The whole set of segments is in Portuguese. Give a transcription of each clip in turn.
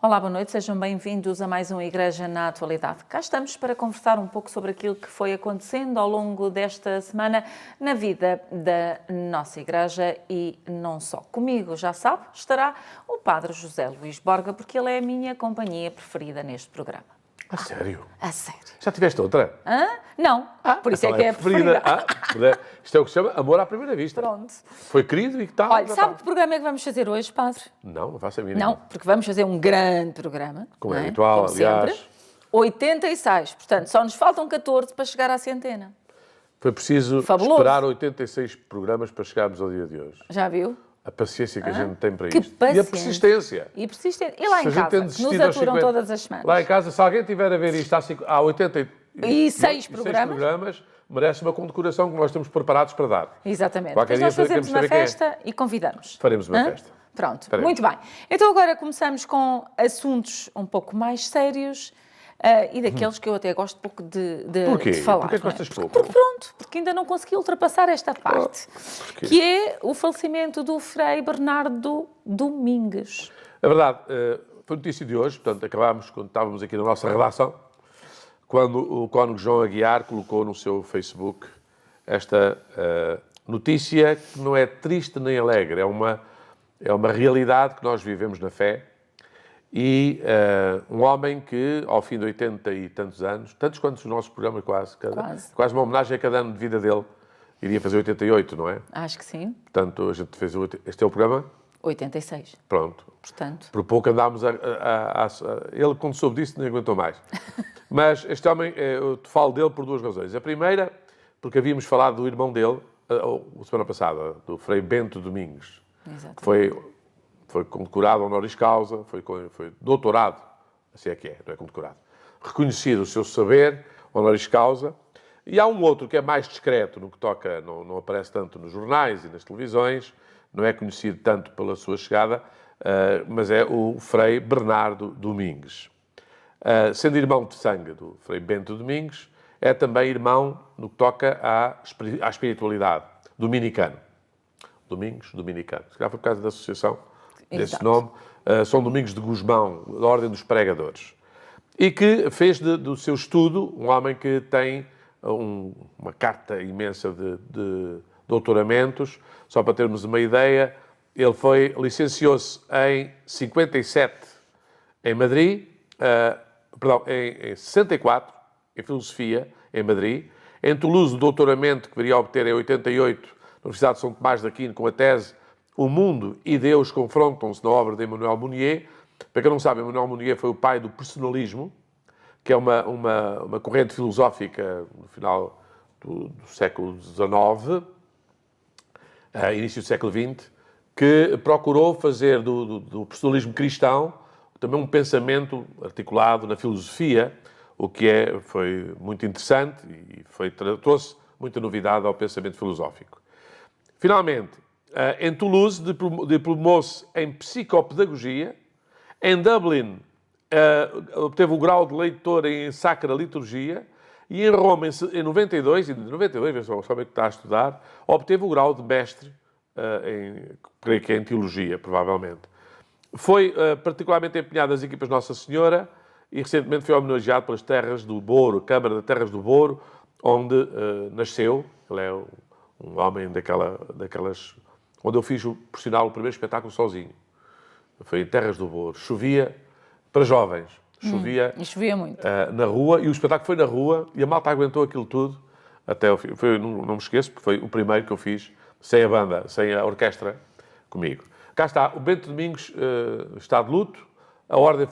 Olá, boa noite, sejam bem-vindos a mais uma Igreja na Atualidade. Cá estamos para conversar um pouco sobre aquilo que foi acontecendo ao longo desta semana na vida da nossa Igreja e não só. Comigo, já sabe, estará o Padre José Luís Borga, porque ele é a minha companhia preferida neste programa. A sério? A sério. Já tiveste outra? Hã? Não, por isso então é que é a preferida. Isto é o que se chama amor à primeira vista. Pronto. Foi querido e que tal? Olha, sabe que programa é que vamos fazer hoje, Padre? Não faço a mínima. Não, porque vamos fazer um grande programa. Como não é habitual, Como aliás. sempre. 86, portanto, só nos faltam 14 para chegar à centena. Foi preciso Fabuloso. esperar 86 programas para chegarmos ao dia de hoje. Já viu? A paciência que a gente tem para Que isto. paciência. E a persistência. E persistente. E lá Se em a gente casa, tem que nos desistido aos aturam 50 todas as semanas. Lá em casa, se alguém estiver a ver isto há 86 programas, merece uma condecoração que nós estamos preparados para dar. Exatamente. Qualquer Depois nós dia fazemos queremos uma saber quem é. festa e convidamos. Faremos uma festa. Pronto, Faremos. muito bem. Então agora começamos com assuntos um pouco mais sérios e daqueles que eu até gosto pouco de Porquê? falar. Porquê que não é? gostas pouco? Porque pronto, porque ainda não consegui ultrapassar esta parte, Porquê? que é o falecimento do Frei Bernardo Domingues. É verdade, foi notícia de hoje, portanto, acabámos, quando estávamos aqui na nossa redação, quando o cônego João Aguiar colocou no seu Facebook esta notícia que não é triste nem alegre, é uma realidade que nós vivemos na fé. E um homem que, ao fim de 80 e tantos anos, tantos quantos o nosso programa, quase uma homenagem a cada ano de vida dele, iria fazer 88, não é? Acho que sim. Portanto, a gente fez este é o programa. 86. Pronto. Portanto. Por pouco andámos ele, quando soube disso, nem aguentou mais. Mas este homem, eu te falo dele por duas razões. A primeira, porque havíamos falado do irmão dele, a semana passada, do Frei Bento Domingues. Exato. Que foi condecorado honoris causa, foi doutorado, assim é que é, não é condecorado. Reconhecido o seu saber, honoris causa. E há um outro que é mais discreto no que toca, não aparece tanto nos jornais e nas televisões, não é conhecido tanto pela sua chegada, mas é o Frei Bernardo Domingues. Sendo irmão de sangue do Frei Bento Domingues, é também irmão no que toca à espiritualidade, dominicano. Domingos, dominicano. Se calhar foi por causa da associação desse nome. São Domingos de Gusmão, da Ordem dos Pregadores. E que fez do seu estudo um homem que tem uma carta imensa de doutoramentos. Só para termos uma ideia, ele licenciou-se em 57 em Madrid, em 64 em Filosofia, em Madrid. Em Toulouse, o doutoramento que viria a obter em 88, na Universidade de São Tomás de Aquino, com a tese O Mundo e Deus confrontam-se, na obra de Emmanuel Mounier. Para quem não sabe, Emmanuel Mounier foi o pai do personalismo, que é uma corrente filosófica no final do século XIX, início do século XX, que procurou fazer do personalismo cristão também um pensamento articulado na filosofia, o que foi muito interessante e trouxe muita novidade ao pensamento filosófico. Finalmente, em Toulouse, diplomou-se em psicopedagogia. Em Dublin, obteve o grau de leitor em Sacra Liturgia. E em Roma, em 92, vê só o que está a estudar, obteve o grau de mestre, creio que é em Teologia, provavelmente. Foi particularmente empenhado nas equipas Nossa Senhora e recentemente foi homenageado pelas Terras do Douro, Câmara de Terras do Douro, onde nasceu. Ele é um homem daquelas... onde eu fiz, por sinal, o primeiro espetáculo sozinho. Foi em Terras do Douro. Chovia para jovens. Chovia, e chovia muito. Na rua, e o espetáculo foi na rua, e a malta aguentou aquilo tudo até ao fim. Não me esqueço, porque foi o primeiro que eu fiz, sem a banda, sem a orquestra, comigo. Cá está, o Bento Domingos está de luto, a Ordem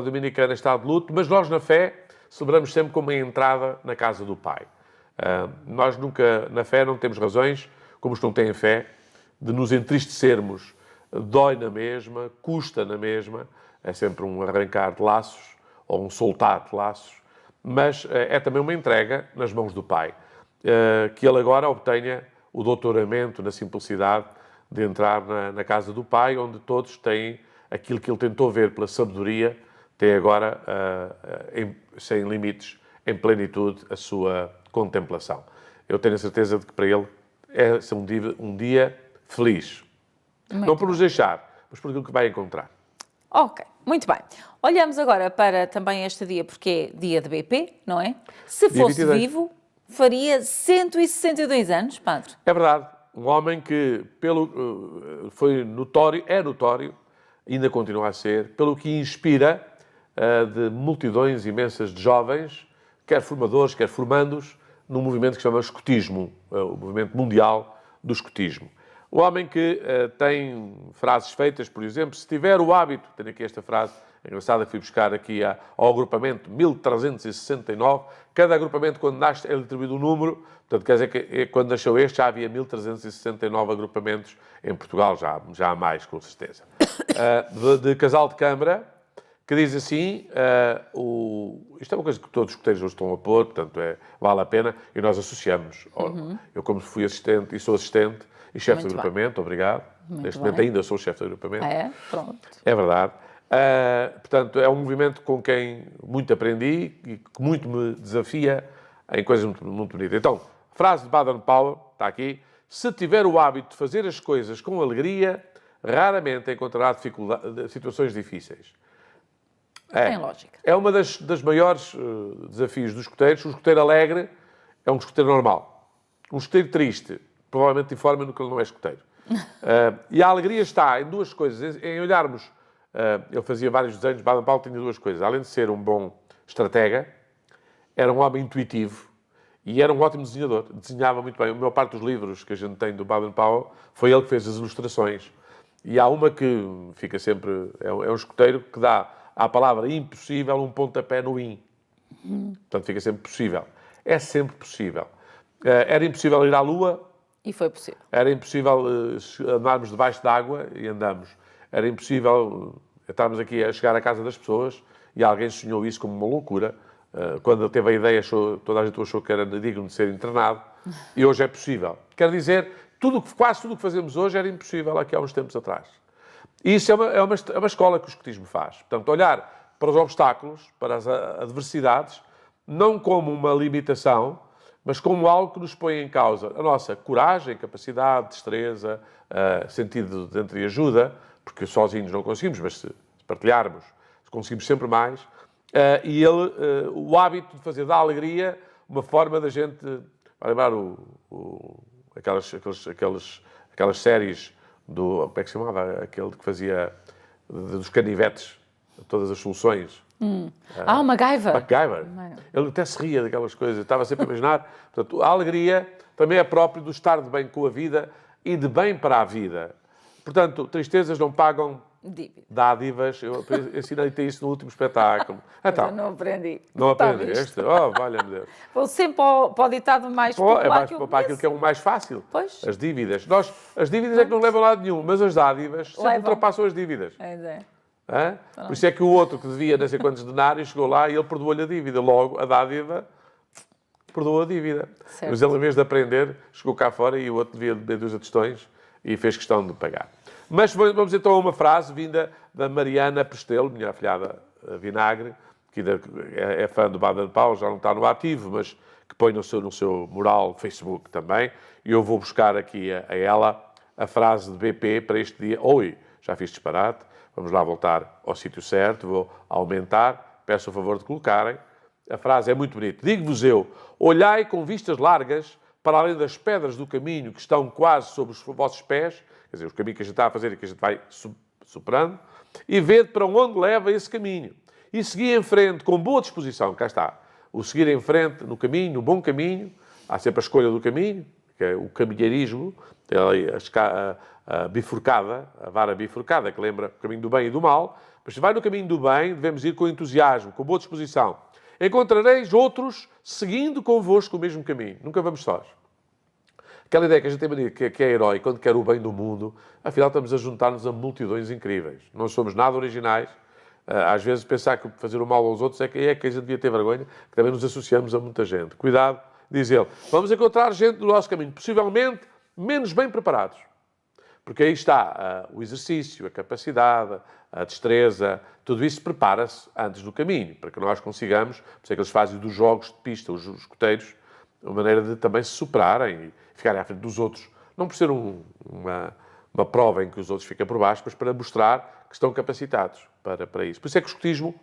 Dominicana está de luto, mas nós, na fé, celebramos sempre como uma entrada na casa do Pai. Nós nunca, na fé, não temos razões, como os que não têm fé, de nos entristecermos. Dói na mesma, custa na mesma, é sempre um arrancar de laços, ou um soltar de laços, mas é também uma entrega nas mãos do Pai. Que ele agora obtenha o doutoramento na simplicidade de entrar na casa do Pai, onde todos têm aquilo que ele tentou ver pela sabedoria, tem agora, sem limites, em plenitude, a sua contemplação. Eu tenho a certeza de que para ele é um dia feliz. Não por nos deixar, mas por aquilo que vai encontrar. Ok. Muito bem. Olhamos agora para também este dia, porque é dia de BP, não é? Se Dia fosse 22. vivo, faria 162 anos, padre. É verdade, um homem que foi notório, é notório, ainda continua a ser, pelo que inspira de multidões imensas de jovens, quer formadores, quer formandos, num movimento que se chama escotismo, o movimento mundial do escotismo. Um homem que tem frases feitas, por exemplo, se tiver o hábito, tenho aqui esta frase engraçada que fui buscar aqui ao agrupamento 1369, cada agrupamento quando nasce é atribuído um número, portanto quer dizer que quando nasceu este já havia 1369 agrupamentos em Portugal, já há mais, com certeza. De Casal de Câmara, que diz assim, isto é uma coisa que todos os escuteiros hoje estão a pôr, portanto vale a pena, e nós associamos. Eu como fui assistente e sou assistente e chefe de agrupamento, obrigado. Neste momento ainda sou chefe de agrupamento. É? Pronto. É verdade. Portanto, é um movimento com quem muito aprendi e que muito me desafia em coisas muito, muito bonitas. Então, frase de Baden-Powell, está aqui, se tiver o hábito de fazer as coisas com alegria, raramente encontrará situações difíceis. Tem lógica. É uma das maiores desafios dos escuteiros. O escuteiro alegre é um escuteiro normal. Um escuteiro triste, provavelmente informa-no que ele não é escuteiro. E a alegria está em duas coisas. Em olharmos, ele fazia vários desenhos, Baden-Powell tinha duas coisas. Além de ser um bom estratega, era um homem intuitivo e era um ótimo desenhador. Desenhava muito bem. A maior parte dos livros que a gente tem do Baden-Powell foi ele que fez as ilustrações. E há uma que fica sempre... É um escuteiro que dá à palavra impossível um pontapé no in. Portanto, fica sempre possível. É sempre possível. Era impossível ir à Lua. E foi possível. Era impossível andarmos debaixo d'água e andamos. Era impossível estarmos aqui a chegar à casa das pessoas e alguém sonhou isso como uma loucura. Quando ele teve a ideia, toda a gente achou que era digno de ser internado. E hoje é possível. Quer dizer, quase tudo o que fazemos hoje era impossível aqui há uns tempos atrás. E isso é uma escola que o escotismo faz. Portanto, olhar para os obstáculos, para as adversidades, não como uma limitação, mas como algo que nos põe em causa a nossa coragem, capacidade, destreza, sentido de entreajuda, porque sozinhos não conseguimos, mas se partilharmos, conseguimos sempre mais. E o hábito de fazer da alegria uma forma da gente... Vai lembrar aquelas séries do... Como é que se chamava? Aquele que fazia dos canivetes, todas as soluções. O MacGyver. MacGyver. Ele até se ria daquelas coisas, estava sempre a imaginar. Portanto, a alegria também é próprio do estar de bem com a vida e de bem para a vida. Portanto, tristezas não pagam dádivas. Eu ensinei-te isso no último espetáculo. Então, eu não aprendi. Não aprendeste? Oh, valha-me Deus. Vou sempre para o ditado mais popular para aquilo que é o mais fácil. Pois. As dívidas. As dívidas é que não levam a lado nenhum, mas as dádivas sempre ultrapassam as dívidas. Por isso é que o outro que devia não sei quantos denários chegou lá e ele perdoou-lhe a dívida. Logo, a dádiva perdoou a dívida. Certo. Mas ele, em vez de aprender, chegou cá fora e o outro devia beber 2 atestões e fez questão de pagar. Mas vamos então a uma frase vinda da Mariana Prestelo, minha afilhada Vinagre, que é fã do Baden-Powell, já não está no ativo, mas que põe no seu mural Facebook também. E eu vou buscar aqui a ela a frase de BP para este dia. Oi, já fiz disparate. Vamos lá voltar ao sítio certo, vou aumentar, peço o favor de colocarem. A frase é muito bonita. Digo-vos eu, olhai com vistas largas para além das pedras do caminho que estão quase sobre os vossos pés, quer dizer, o caminho que a gente está a fazer e que a gente vai superando, e vede para onde leva esse caminho. E segui em frente com boa disposição, cá está. O seguir em frente no caminho, no bom caminho, há sempre a escolha do caminho, que é o caminheirismo, a bifurcada, a vara bifurcada, que lembra o caminho do bem e do mal, mas se vai no caminho do bem, devemos ir com entusiasmo, com boa disposição. Encontrareis outros seguindo convosco o mesmo caminho. Nunca vamos sós. Aquela ideia que a gente tem mania que é herói quando quer o bem do mundo, afinal estamos a juntar-nos a multidões incríveis. Não somos nada originais. Às vezes pensar que fazer o mal aos outros é que a gente devia ter vergonha, que também nos associamos a muita gente. Cuidado, diz ele. Vamos encontrar gente do nosso caminho, possivelmente menos bem preparados. Porque aí está o exercício, a capacidade, a destreza, tudo isso prepara-se antes do caminho, para que nós consigamos, por isso é que eles fazem dos jogos de pista, os escoteiros, uma maneira de também se superarem e ficarem à frente dos outros. Não por ser uma prova em que os outros ficam por baixo, mas para mostrar que estão capacitados. para isso. Por isso é que o escotismo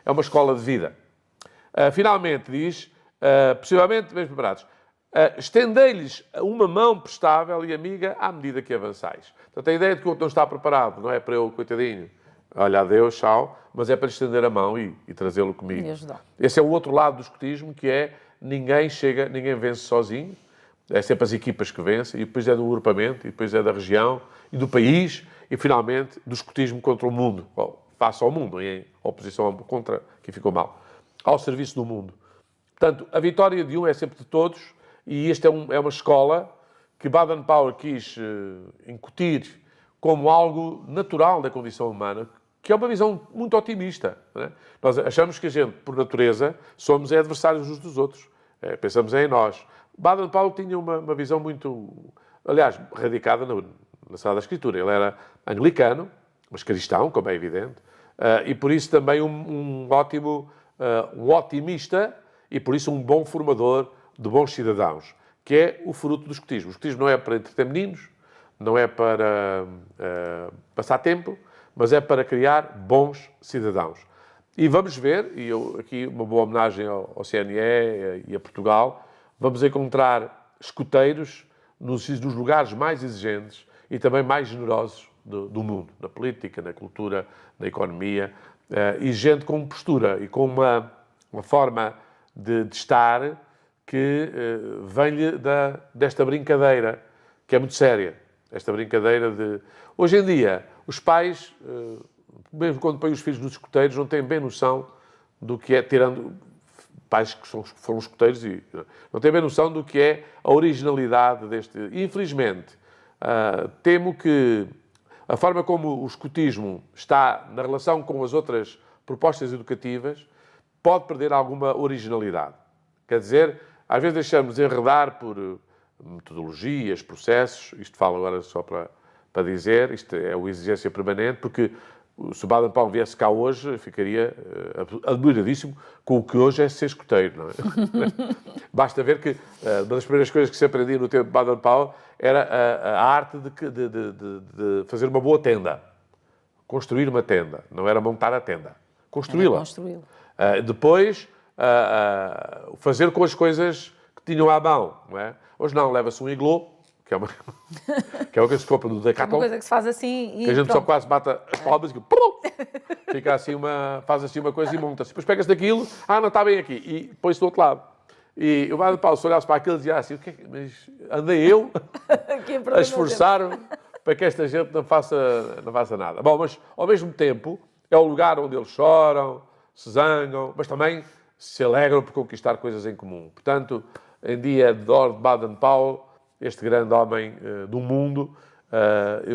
é uma escola de vida. Finalmente diz, possivelmente bem preparados, estendei-lhes uma mão prestável e amiga à medida que avançais. Portanto, a ideia de que o outro não está preparado não é para eu, coitadinho, olha, adeus, tchau, mas é para lhe estender a mão e trazê-lo comigo. E ajudar. Esse é o outro lado do escotismo, que é ninguém vence sozinho, é sempre as equipas que vencem, e depois é do agrupamento, e depois é da região, e do país, e finalmente do escotismo contra o mundo, face ao mundo, em oposição contra quem ficou mal, ao serviço do mundo. Portanto, a vitória de um é sempre de todos, e esta é uma escola que Baden-Powell quis incutir como algo natural da condição humana, que é uma visão muito otimista. Não é? Nós achamos que a gente, por natureza, somos adversários uns dos outros. Pensamos em nós. Baden-Powell tinha uma visão muito, aliás, radicada na Sagrada Escritura. Ele era anglicano, mas cristão, como é evidente, e por isso também um otimista e por isso um bom formador de bons cidadãos, que é o fruto do escotismo. O escotismo não é para entreter meninos, não é para passar tempo, mas é para criar bons cidadãos. E vamos ver, e aqui uma boa homenagem ao CNE e a Portugal, vamos encontrar escoteiros nos lugares mais exigentes e também mais generosos do mundo, na política, na cultura, na economia, e gente com postura e com uma forma de estar que vem-lhe desta brincadeira, que é muito séria. Esta brincadeira de... Hoje em dia, os pais, mesmo quando põem os filhos nos escoteiros, não têm bem noção do que é, tirando pais que foram escoteiros, e não têm bem noção do que é a originalidade deste... Infelizmente, temo que a forma como o escotismo está na relação com as outras propostas educativas pode perder alguma originalidade. Quer dizer, às vezes deixamos enredar por metodologias, processos, isto falo agora só para dizer, isto é uma exigência permanente, porque se o Baden-Powell viesse cá hoje, ficaria admiradíssimo com o que hoje é ser escoteiro, não é? Basta ver que uma das primeiras coisas que se aprendia no tempo de Baden-Powell era a arte de fazer uma boa tenda. Construir uma tenda. Não era montar a tenda. Construí-la. Depois, fazer com as coisas que tinham à mão, não é? Hoje não, leva-se um iglô, que é uma coisa que se compra no Decathlon. É uma coisa que se faz assim e que a gente pronto. só quase bata as palmas e fica assim faz assim uma coisa e monta-se. Depois pega-se daquilo, não está bem aqui, e põe-se do outro lado. E o Baden-Powell, se olhasse para aquilo, dizia assim, mas andei eu a esforçar-me para que esta gente não faça nada. Bom, mas ao mesmo tempo é o lugar onde eles choram, se zangam, mas também se alegram por conquistar coisas em comum. Portanto, em dia de Lord Baden-Powell, este grande homem do mundo,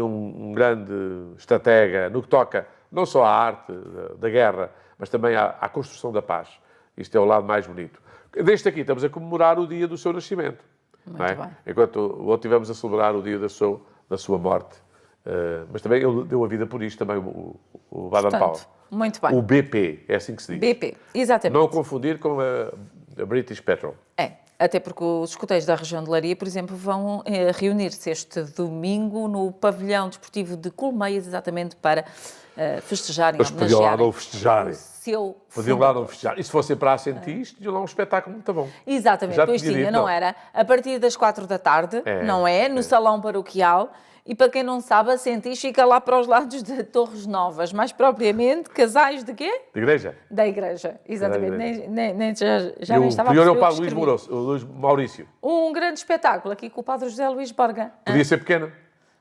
um grande estratega no que toca não só à arte da guerra, mas também à construção da paz. Isto é o lado mais bonito. Deste aqui estamos a comemorar o dia do seu nascimento. Muito não é? bem. Enquanto o outro tivemos a celebrar o dia da sua morte. Mas também ele deu a vida por isto, também o Baden-Powell. Portanto, muito bem. O BP, é assim que se diz. BP, exatamente. Não confundir com a British Petrol. Até porque os escoteiros da região de Leiria, por exemplo, vão reunir-se este domingo no pavilhão desportivo de Colmeias, exatamente para festejarem, Mas podiam lá não festejarem. seu Podiam lá não festejar. E se fossem para assentis, tinham lá um espetáculo muito bom. Exatamente, Já pois tinha tinha, dito, não era? A partir das 4 da tarde, não é? No salão paroquial. E para quem não sabe, a Sentis fica lá para os lados de Torres Novas, mais propriamente, casais de quê? De igreja? Da igreja, exatamente. Da igreja. Já nem estava a prior é perceber o o Padre que Luís escrevi. Luís Maurício. Um grande espetáculo aqui com o Padre José Luís Borga. Podia ser pequeno.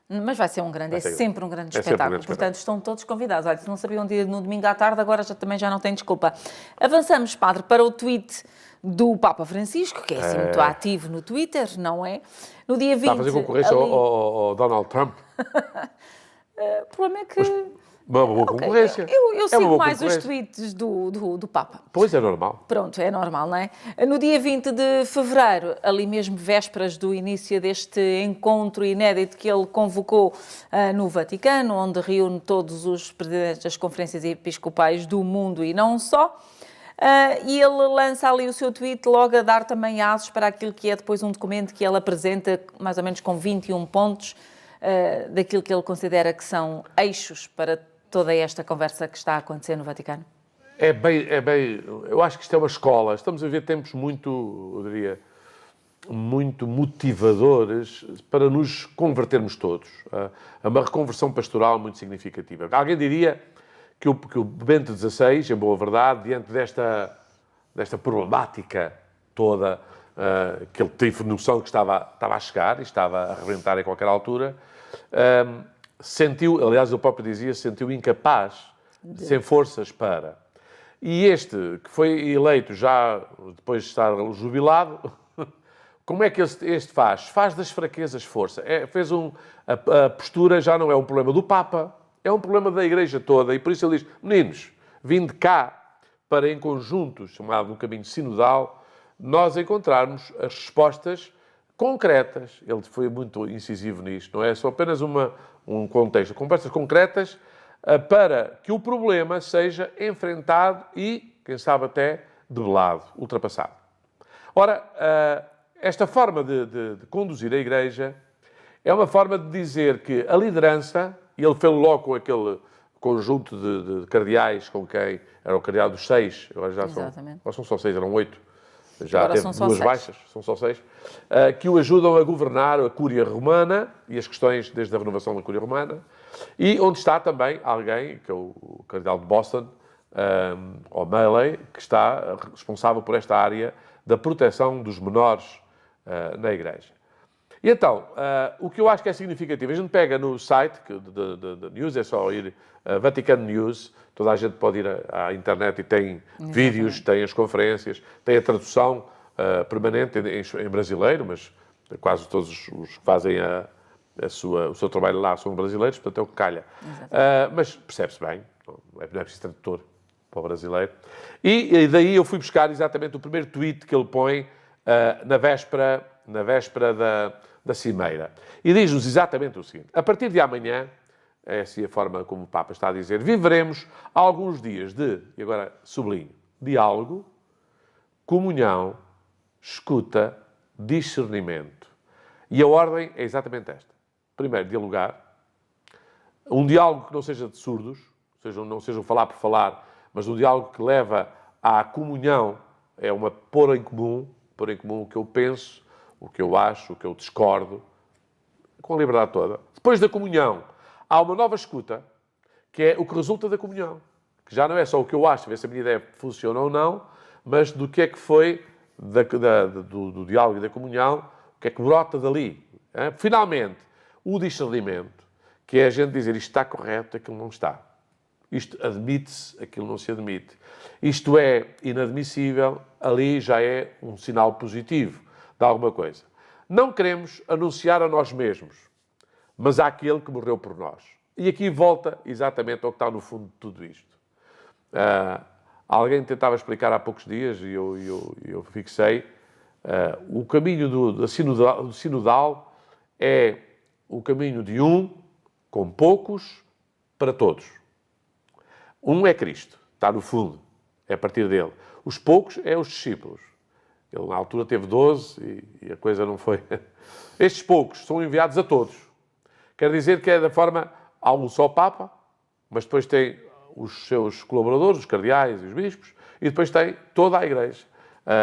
Mas vai ser um grande, ser sempre um grande sempre um espetáculo. grande Portanto, estão todos convidados. Olha, se não sabiam dia no domingo à tarde, agora também já não tem desculpa. Avançamos, Padre, para o tweet do Papa Francisco, que é assim muito ativo no Twitter, não é? No dia 20... Está a fazer concorrência ao Donald Trump. O problema é que... Uma boa concorrência. Eu É sigo uma boa mais os concorrência. tweets do Papa. Pois, é normal. Pronto, é normal, não é? No dia 20 de fevereiro, ali mesmo vésperas do início deste encontro inédito que ele convocou no Vaticano, onde reúne todos os presidentes das conferências episcopais do mundo e não só, e ele lança ali o seu tweet logo a dar também asos para aquilo que é depois um documento que ele apresenta, mais ou menos com 21 pontos, daquilo que ele considera que são eixos para toda esta conversa que está a acontecer no Vaticano? Eu acho que isto é uma escola. Estamos a ver tempos muito, eu diria, muito motivadores para nos convertermos todos. A uma reconversão pastoral muito significativa. Alguém diria que o Bento XVI, em boa verdade, diante desta problemática toda, que ele teve noção que estava a chegar e estava a arrebentar em qualquer altura, sentiu, aliás, ele próprio dizia, sentiu incapaz, sem forças para. E este, que foi eleito já depois de estar jubilado, como é que este faz? Faz das fraquezas força. A postura já não é um problema do Papa, é um problema da Igreja toda. E por isso ele diz, meninos, vinde cá para, em conjunto, chamado no caminho sinodal, nós encontrarmos as respostas concretas. Ele foi muito incisivo nisto, não é só apenas um contexto. Conversas concretas para que o problema seja enfrentado e, quem sabe até, debelado, ultrapassado. Ora, esta forma de conduzir a Igreja é uma forma de dizer que a liderança, e ele fez logo com aquele conjunto de cardeais com quem era o cardeal dos 6, agora já são só 6, eram 8, já agora teve 2 baixas, são só 6, que o ajudam a governar a Cúria Romana e as questões desde a renovação da Cúria Romana, e onde está também alguém, que é o cardeal de Boston, O'Malley, que está responsável por esta área da proteção dos menores na Igreja. E então, o que eu acho que é significativo, a gente pega no site da News, é só ir Vatican News, toda a gente pode ir à internet e tem vídeos, tem as conferências, tem a tradução permanente em brasileiro, mas quase todos os que fazem o seu trabalho lá são brasileiros, portanto é o que calha. Mas percebe-se bem, não é preciso tradutor para o brasileiro. E daí eu fui buscar exatamente o primeiro tweet que ele põe na véspera da Cimeira. E diz-nos exatamente o seguinte: a partir de amanhã, é assim a forma como o Papa está a dizer, viveremos alguns dias de, e agora sublinho, diálogo, comunhão, escuta, discernimento. E a ordem é exatamente esta. Primeiro, dialogar. Um diálogo que não seja de surdos, não seja um falar por falar, mas um diálogo que leva à comunhão, é uma pôr em comum o que eu penso, o que eu acho, o que eu discordo, com a liberdade toda. Depois da comunhão, há uma nova escuta, que é o que resulta da comunhão. Que já não é só o que eu acho, ver se a minha ideia funciona ou não, mas do que é que foi do diálogo e da comunhão, o que é que brota dali. Finalmente, o discernimento, que é a gente dizer isto está correto, aquilo não está. Isto admite-se, aquilo não se admite. Isto é inadmissível, ali já é um sinal positivo de alguma coisa. Não queremos anunciar a nós mesmos, mas àquele que morreu por nós. E aqui volta exatamente ao que está no fundo de tudo isto. Alguém tentava explicar há poucos dias, e eu fixei, o caminho do sinodal é o caminho de com poucos, para todos. Um é Cristo, está no fundo, é a partir dele. Os poucos é os discípulos. Ele, na altura, teve 12 e a coisa não foi... Estes poucos são enviados a todos. Quer dizer que é da forma... Há um só Papa, mas depois tem os seus colaboradores, os cardeais e os bispos, e depois tem toda a Igreja.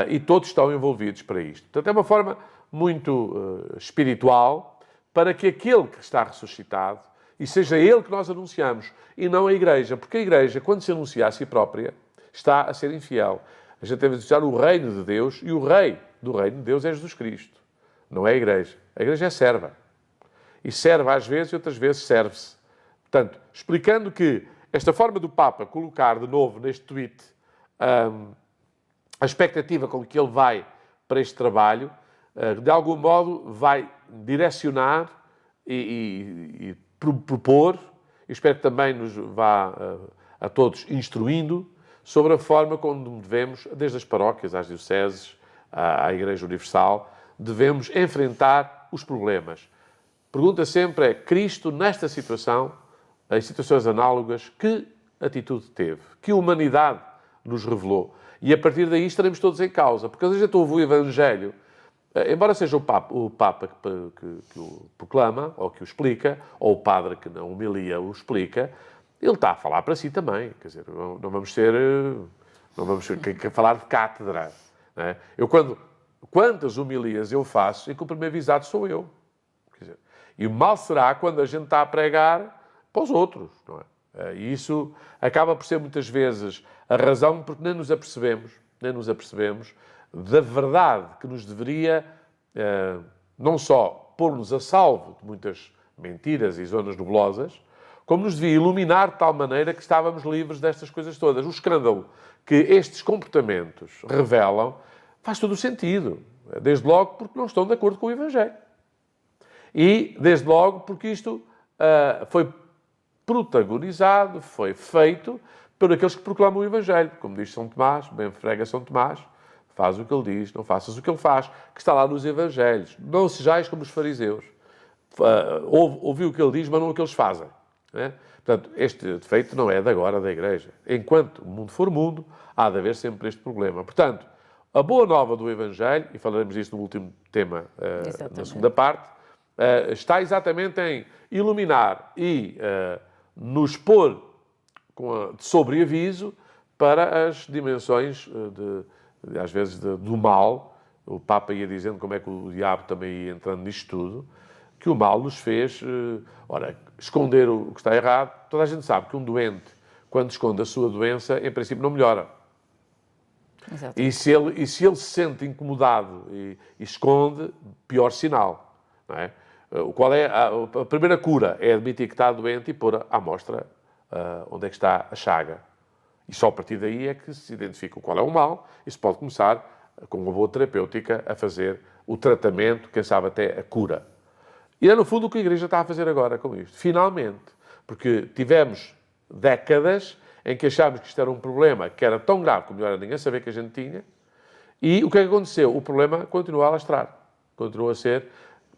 E todos estão envolvidos para isto. Portanto, é uma forma muito espiritual para que aquele que está ressuscitado, e seja ele que nós anunciamos, e não a Igreja. Porque a Igreja, quando se anuncia a si própria, está a ser infiel. A gente deve anunciar o reino de Deus, e o rei do reino de Deus é Jesus Cristo. Não é a Igreja. A Igreja é serva. E serve às vezes e outras vezes serve-se. Portanto, explicando que esta forma do Papa colocar de novo neste tweet a expectativa com que ele vai para este trabalho, de algum modo vai direcionar e propor, e espero que também nos vá a todos instruindo sobre a forma como devemos, desde as paróquias às dioceses, à Igreja Universal, devemos enfrentar os problemas. Pergunta sempre é, Cristo, nesta situação, em situações análogas, que atitude teve? Que humanidade nos revelou? E a partir daí estaremos todos em causa. Porque às vezes eu ouvo o Evangelho, embora seja o Papa que o proclama, ou que o explica, ou o Padre que na homilia o explica, Ele está a falar para si também, quer dizer, não vamos falar de cátedra. Não é? Quantas homilias eu faço em que o primeiro avisado sou eu? Quer dizer, e mal será quando a gente está a pregar para os outros, não é? E isso acaba por ser muitas vezes a razão porque nem nos apercebemos da verdade que nos deveria não só pôr-nos a salvo de muitas mentiras e zonas nublosas, como nos devia iluminar de tal maneira que estávamos livres destas coisas todas. O escândalo que estes comportamentos revelam faz todo o sentido. Desde logo porque não estão de acordo com o Evangelho. E, desde logo, porque isto foi protagonizado, foi feito por aqueles que proclamam o Evangelho. Como diz São Tomás, bem frega São Tomás, faz o que ele diz, não faças o que ele faz, que está lá nos Evangelhos. Não sejais como os fariseus. Ouvi o que ele diz, mas não o que eles fazem. Não é? Portanto, este defeito não é de agora da Igreja. Enquanto o mundo for mundo, há de haver sempre este problema. Portanto, a boa nova do Evangelho, e falaremos disso no último tema, na segunda parte, está exatamente em iluminar e nos pôr de sobreaviso para as dimensões, às vezes, do mal. O Papa ia dizendo como é que o diabo também ia entrando nisto tudo, que o mal nos fez, esconder o que está errado. Toda a gente sabe que um doente, quando esconde a sua doença, em princípio não melhora. E se ele se sente incomodado e esconde, pior sinal. Não é? Qual é a primeira cura? É admitir que está doente e pôr à mostra onde é que está a chaga. E só a partir daí é que se identifica qual é o mal e se pode começar, com uma boa terapêutica, a fazer o tratamento, quem sabe até a cura. E é, no fundo, o que a Igreja está a fazer agora com isto. Finalmente. Porque tivemos décadas em que achámos que isto era um problema que era tão grave que melhor era ninguém saber que a gente tinha. E o que é que aconteceu? O problema continua a alastrar. Continua a ser...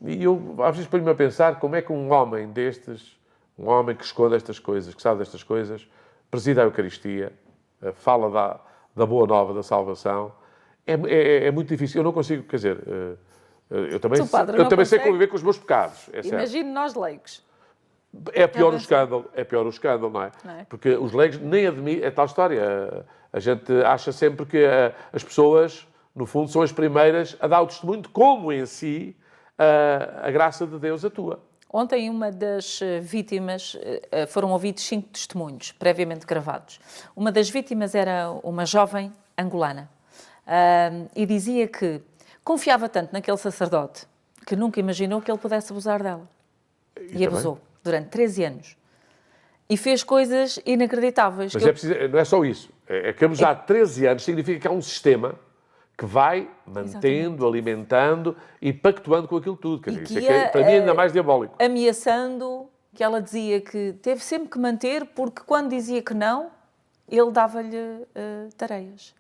E eu, às vezes, ponho-me a pensar como é que um homem destes, um homem que esconde estas coisas, que sabe destas coisas, preside a Eucaristia, fala da boa nova, da salvação. É muito difícil. Eu não consigo, quer dizer... Eu também sei conviver com os meus pecados. Imagino nós leigos. É pior o escândalo, não é? Não é? Porque os leigos nem admitem... É tal história. A gente acha sempre que as pessoas, no fundo, são as primeiras a dar o testemunho de como, em si, a graça de Deus atua. Ontem, uma das vítimas... Foram ouvidos 5 testemunhos, previamente gravados. Uma das vítimas era uma jovem angolana. E dizia que confiava tanto naquele sacerdote que nunca imaginou que ele pudesse abusar dela. E abusou durante 13 anos. E fez coisas inacreditáveis. Mas não é só isso. É que abusar 13 anos significa que há um sistema que vai mantendo, alimentando e pactuando com aquilo tudo. Quer dizer, isso é que, para mim, ainda mais diabólico. Ameaçando, que ela dizia que teve sempre que manter, porque quando dizia que não, ele dava-lhe tareias.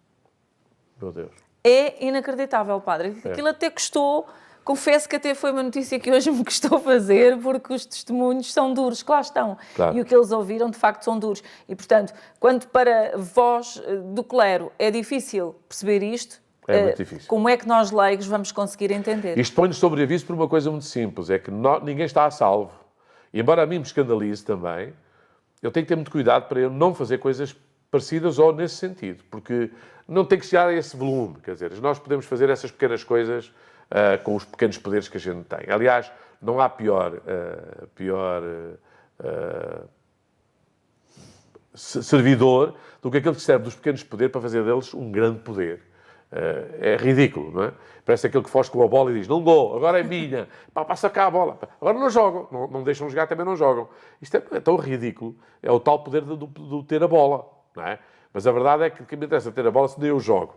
Meu Deus. É inacreditável, padre. Aquilo até custou... Confesso que até foi uma notícia que hoje me custou fazer, porque os testemunhos são duros, que lá estão. Claro. E o que eles ouviram, de facto, são duros. E, portanto, quando para vós do clero é difícil perceber isto, muito difícil. Como é que nós, leigos, vamos conseguir entender? Isto põe-nos sobre aviso por uma coisa muito simples, é que ninguém está a salvo. E, embora a mim me escandalize também, eu tenho que ter muito cuidado para eu não fazer coisas parecidas ou nesse sentido, porque não tem que chegar a esse volume. Quer dizer, nós podemos fazer essas pequenas coisas com os pequenos poderes que a gente tem. Aliás, não há pior servidor do que aquele que serve dos pequenos poderes para fazer deles um grande poder. É ridículo, não é? Parece aquele que foge com a bola e diz, não dou, agora é minha, passa cá a bola. Agora não jogam, não deixam jogar, também não jogam. Isto é tão ridículo. É o tal poder do ter a bola, não é? Mas a verdade é que o que me interessa ter a bola se nem eu jogo.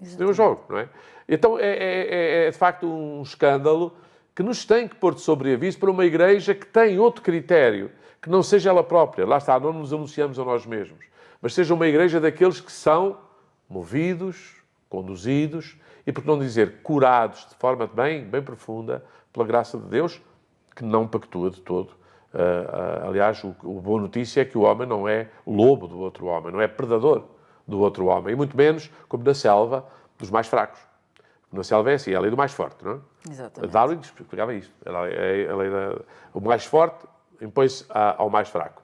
Se nem eu jogo, não é? Então é de facto um escândalo que nos tem que pôr de sobreaviso para uma igreja que tem outro critério, que não seja ela própria. Lá está, não nos anunciamos a nós mesmos. Mas seja uma igreja daqueles que são movidos, conduzidos e, por que não dizer, curados de forma bem profunda pela graça de Deus, que não pactua de todo. Aliás, a boa notícia é que o homem não é lobo do outro homem, não é predador do outro homem, e muito menos, como na selva, dos mais fracos. Na selva é assim, é a lei do mais forte, não é? Exatamente. Darwin explicava isto. O mais forte impõe-se ao mais fraco.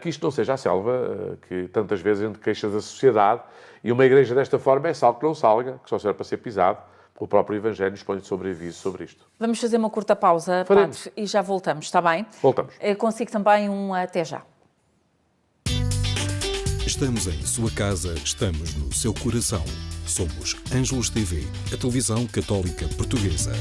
que isto não seja a selva que tantas vezes a gente queixa da sociedade, e uma igreja desta forma é sal que não salga, que só serve para ser pisado. O próprio Evangelho nos põe sobre aviso sobre isto. Vamos fazer uma curta pausa, Faremos. Padre, e já voltamos, está bem? Voltamos. Consigo também um até já. Estamos em sua casa, estamos no seu coração. Somos Ângelos TV, a televisão católica portuguesa.